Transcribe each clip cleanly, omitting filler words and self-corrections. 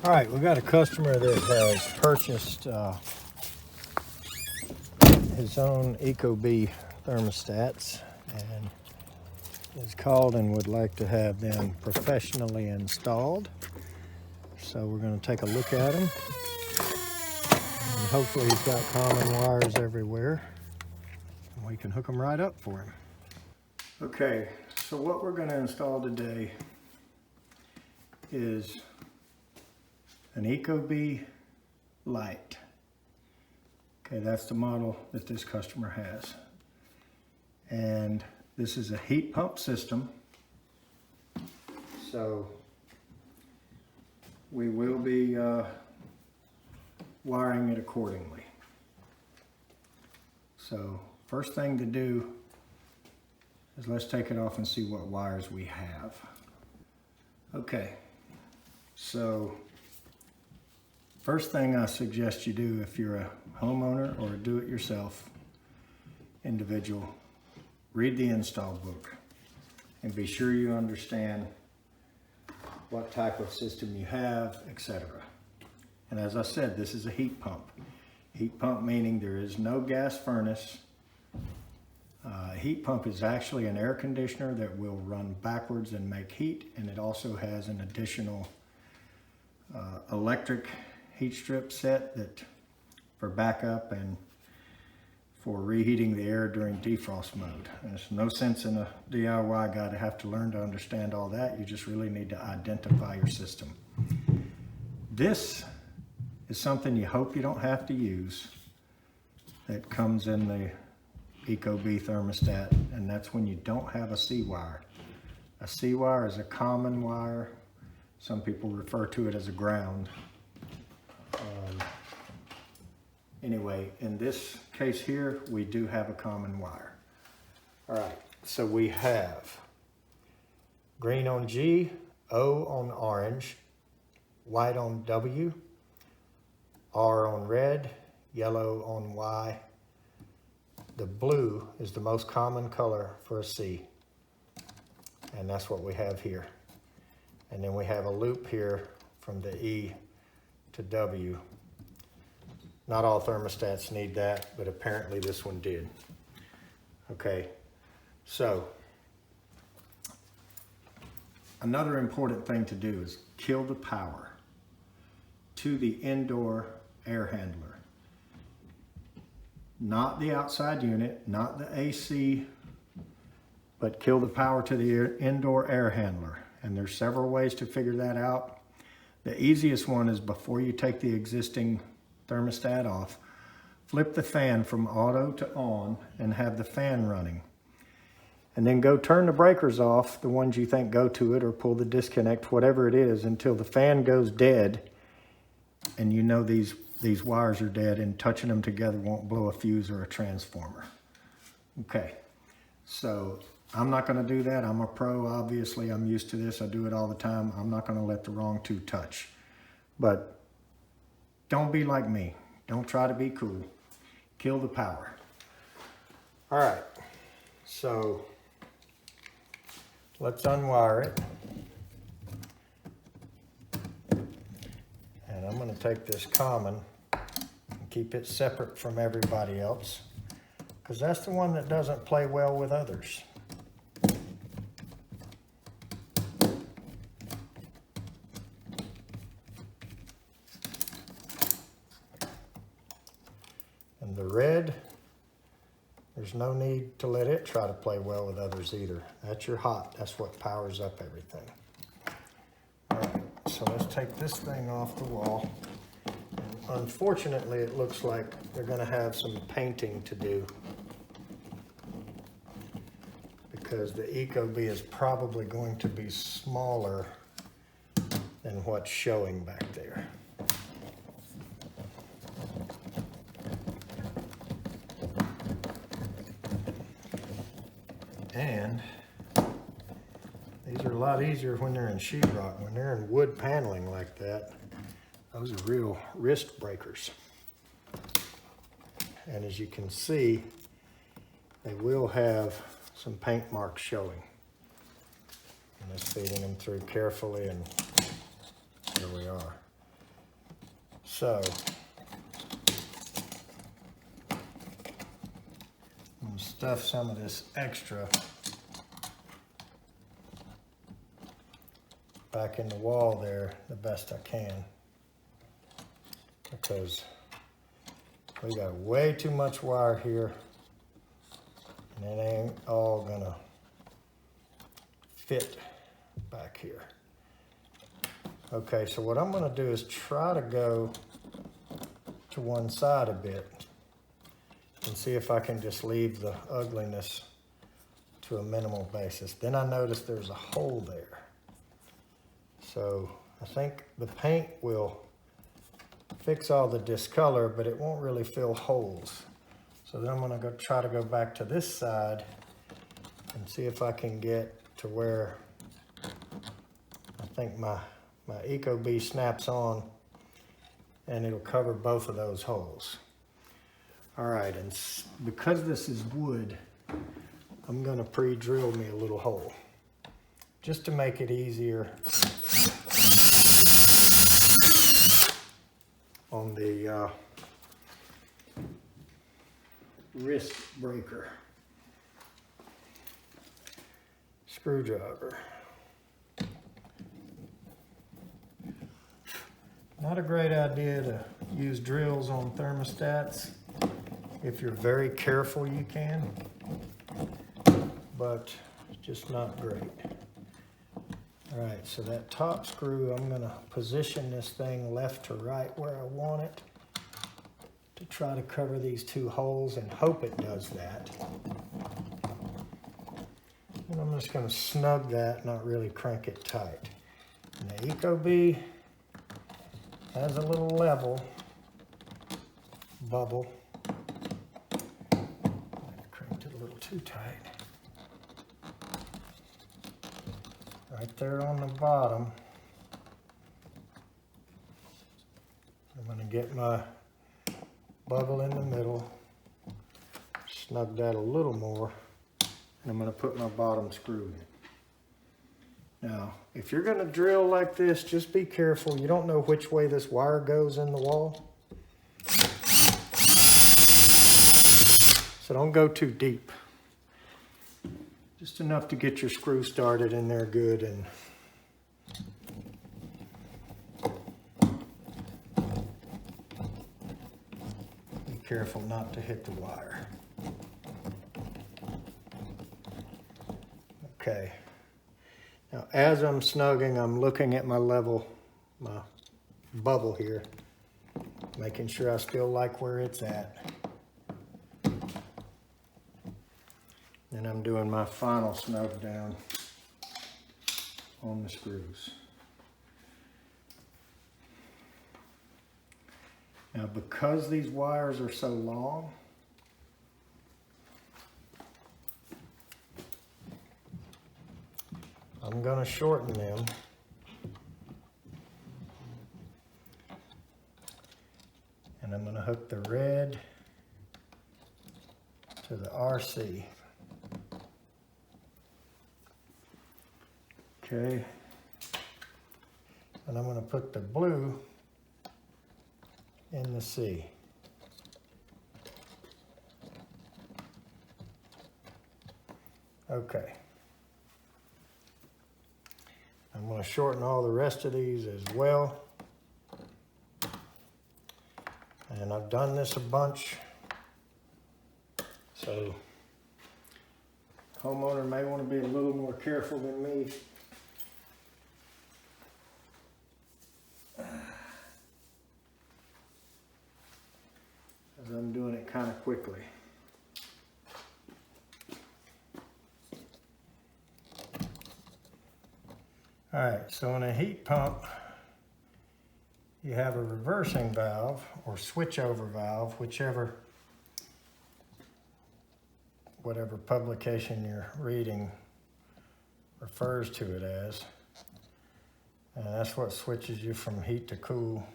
All right, we've got a customer that has purchased his own Ecobee thermostats and is called and would like to have them professionally installed. So we're going to take a look at them, and hopefully he's got common wires everywhere and we can hook them right up for him. Okay, so what we're going to install today is an Ecobee Light. Okay, that's the model that this customer has. And this is a heat pump system. So we will be wiring it accordingly. So first thing to do is let's take it off and see what wires we have. Okay, so first thing I suggest you do if you're a homeowner or a do-it-yourself individual, read the install book and be sure you understand what type of system you have, etc. And as I said, this is a heat pump. Heat pump meaning there is no gas furnace. A heat pump is actually an air conditioner that will run backwards and make heat, and it also has an additional electric heat strip set that for backup and for reheating the air during defrost mode. There's no sense in a DIY guy to have to learn to understand all that. You just really need to identify your system. This is something you hope you don't have to use that comes in the Ecobee thermostat, and that's when you don't have a C-wire. A C-wire is a common wire. Some people refer to it as a ground. Anyway, in this case here, we do have a common wire. All right, so we have green on G, O on orange, white on W, R on red, yellow on Y. The blue is the most common color for a C, and that's what we have here. And then we have a loop here from the E to W. Not all thermostats need that, but apparently this one did. Okay, so another important thing to do is kill the power to the indoor air handler. Not the outside unit, not the AC, but kill the power to the indoor air handler. And there's several ways to figure that out. The easiest one is before you take the existing thermostat off, flip the fan from auto to on and have the fan running. And then go turn the breakers off, the ones you think go to it, or pull the disconnect, whatever it is, until the fan goes dead. And you know these wires are dead, and touching them together won't blow a fuse or a transformer. Okay, so I'm not gonna do that. I'm a pro, obviously. I'm used to this. I do it all the time. I'm not gonna let the wrong two touch. But don't be like me. Don't try to be cool. Kill the power. All right, so let's unwire it. And I'm gonna take this common and keep it separate from everybody else, because that's the one that doesn't play well with others. And the red, there's no need to let it try to play well with others either. That's your hot, that's what powers up everything. All right, so let's take this thing off the wall. Unfortunately, it looks like they're gonna have some painting to do, because the Ecobee is probably going to be smaller than what's showing back there. And these are a lot easier when they're in sheetrock. When they're in wood paneling like that, those are real wrist breakers. And as you can see, they will have some paint marks showing. I'm just feeding them through carefully, and here we are. So I'm going to stuff some of this extra back in the wall there the best I can, because we got way too much wire here and it ain't all gonna fit back here. Okay, so what I'm gonna do is try to go to one side a bit and see if I can just leave the ugliness to a minimal basis. Then I noticed there's a hole there. So I think the paint will fix all the discolor, but it won't really fill holes. So then I'm gonna go try to go back to this side and see if I can get to where I think my Ecobee snaps on, and it'll cover both of those holes. All right, and because this is wood, I'm gonna pre-drill me a little hole just to make it easier on the wrist breaker screwdriver. Not a great idea to use drills on thermostats. If you're very careful, you can, but it's just not great. All right, so that top screw, I'm gonna position this thing left to right where I want it to try to cover these two holes and hope it does that. And I'm just gonna snug that, not really crank it tight. And the Ecobee has a little level bubble. I cranked it a little too tight. Right there on the bottom. I'm going to get my bubble in the middle, snug that a little more, and I'm going to put my bottom screw in. Now, if you're going to drill like this, just be careful. You don't know which way this wire goes in the wall. So don't go too deep. Just enough to get your screw started in there good, and be careful not to hit the wire. Okay. Now, as I'm snugging, I'm looking at my level, my bubble here, making sure I still like where it's at. And I'm doing my final snug down on the screws. Now, because these wires are so long, I'm going to shorten them. And I'm going to hook the red to the RC. Okay. And I'm going to put the blue in the C. Okay. I'm going to shorten all the rest of these as well. And I've done this a bunch. So, homeowner may want to be a little more careful than me. As I'm doing it kind of quickly. All right, so in a heat pump, you have a reversing valve or switchover valve, whatever publication you're reading refers to it as. And that's what switches you from heat to cool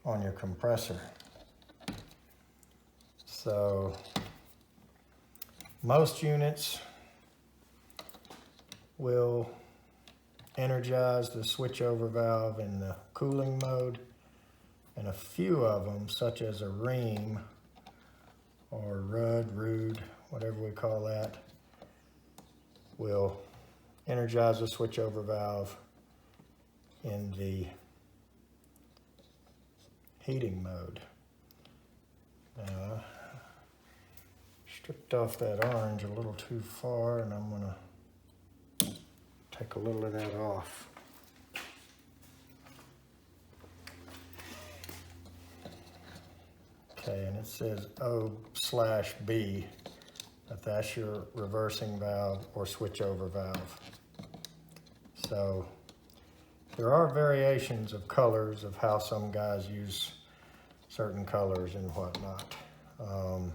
on your compressor. So most units will energize the switchover valve in the cooling mode, And a few of them, such as a ream or rude, whatever we call that, will energize the switchover valve in the heating mode. Now, stripped off that orange a little too far, and I'm gonna take a little of that off. Okay, and it says O/B, but that's your reversing valve or switchover valve. So there are variations of colors of how some guys use certain colors and whatnot. So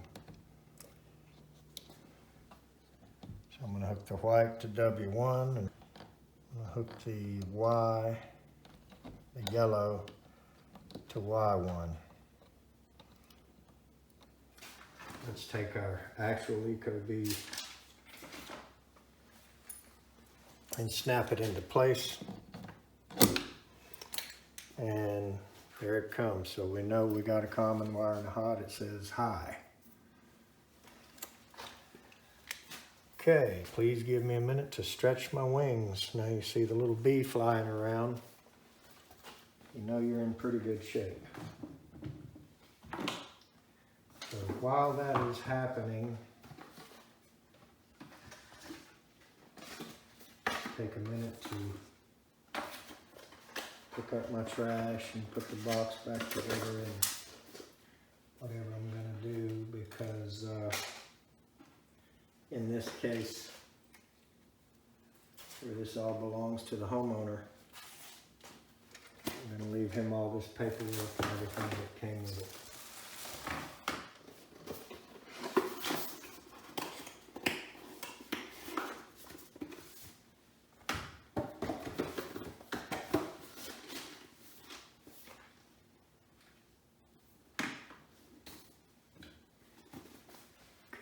I'm going to hook the white to W1, and I'm going to hook the yellow to Y1. Let's take our actual Ecobee and snap it into place. And there it comes. So we know we got a common wire in the hot. It says high. Okay, please give me a minute to stretch my wings. Now you see the little bee flying around. You know you're in pretty good shape. So while that is happening, take a minute to pick up my trash and put the box back together and whatever I'm going to do, because in this case, where this all belongs to the homeowner, I'm going to leave him all this paperwork and everything that came with it.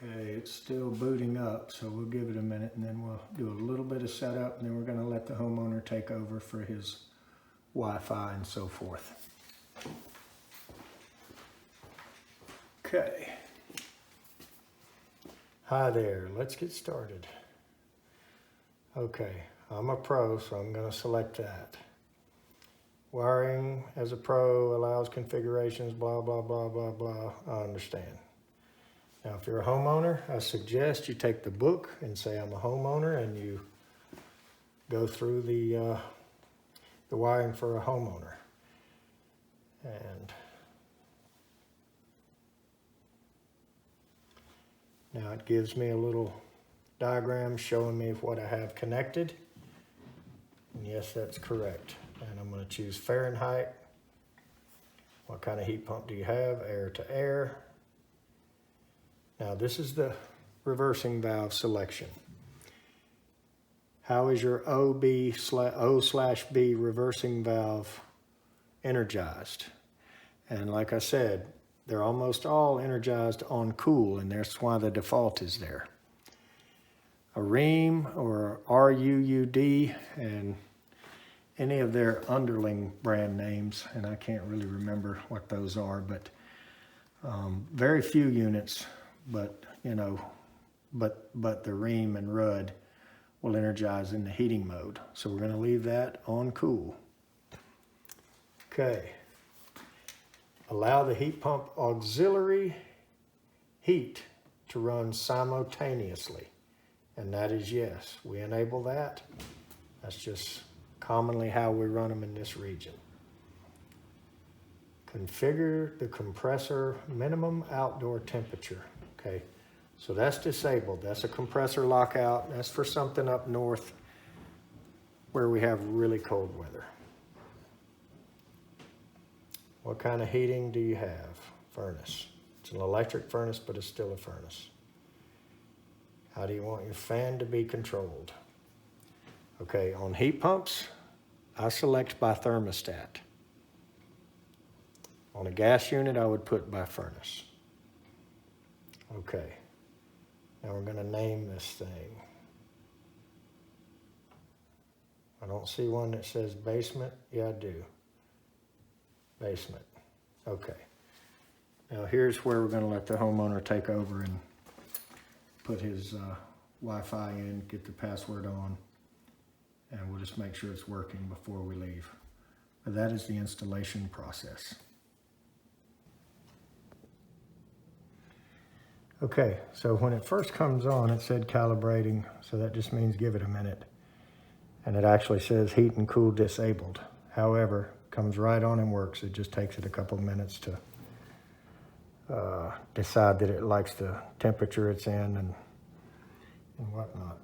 Okay, it's still booting up, so we'll give it a minute and then we'll do a little bit of setup, and then we're going to let the homeowner take over for his Wi-Fi and so forth. Okay. Hi there, let's get started. Okay, I'm a pro, so I'm going to select that. Wiring as a pro allows configurations, blah, blah, blah, blah, blah. I understand. Now, if you're a homeowner, I suggest you take the book and say, I'm a homeowner, and you go through the wiring for a homeowner. And now it gives me a little diagram showing me what I have connected. And yes, that's correct. And I'm going to choose Fahrenheit. What kind of heat pump do you have? Air to air. Now this is the reversing valve selection. How is your O/B reversing valve energized? And like I said, they're almost all energized on cool, and that's why the default is there. A ream or RUUD and any of their underling brand names, and I can't really remember what those are, but very few units. But you know, but the ream and RUD will energize in the heating mode. So we're going to leave that on cool. Okay. Allow the heat pump auxiliary heat to run simultaneously. And that is yes. We enable that. That's just commonly how we run them in this region. Configure the compressor minimum outdoor temperature. Okay, so that's disabled. That's a compressor lockout. That's for something up north where we have really cold weather. What kind of heating do you have? Furnace. It's an electric furnace, but it's still a furnace. How do you want your fan to be controlled? Okay, on heat pumps, I select by thermostat. On a gas unit, I would put by furnace. Okay, now we're going to name this thing. I don't see one that says basement. Yeah, I do. Basement. Okay. Now here's where we're going to let the homeowner take over and put his Wi-Fi in, get the password on, and we'll just make sure it's working before we leave. But that is the installation process. Okay, so when it first comes on, it said calibrating, so that just means give it a minute. And it actually says heat and cool disabled. However, comes right on and works. It just takes it a couple of minutes to decide that it likes the temperature it's in and whatnot.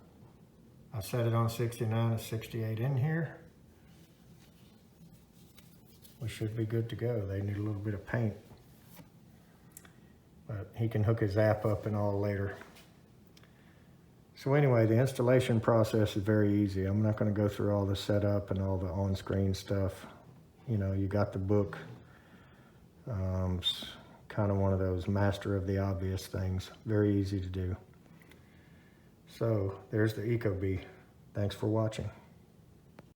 I set it on 69, it's 68 in here. We should be good to go. They need a little bit of paint. But he can hook his app up and all later. So anyway, the installation process is very easy. I'm not going to go through all the setup and all the on-screen stuff. You know, you got the book. It's kind of one of those master of the obvious things. Very easy to do. So there's the Ecobee. Thanks for watching.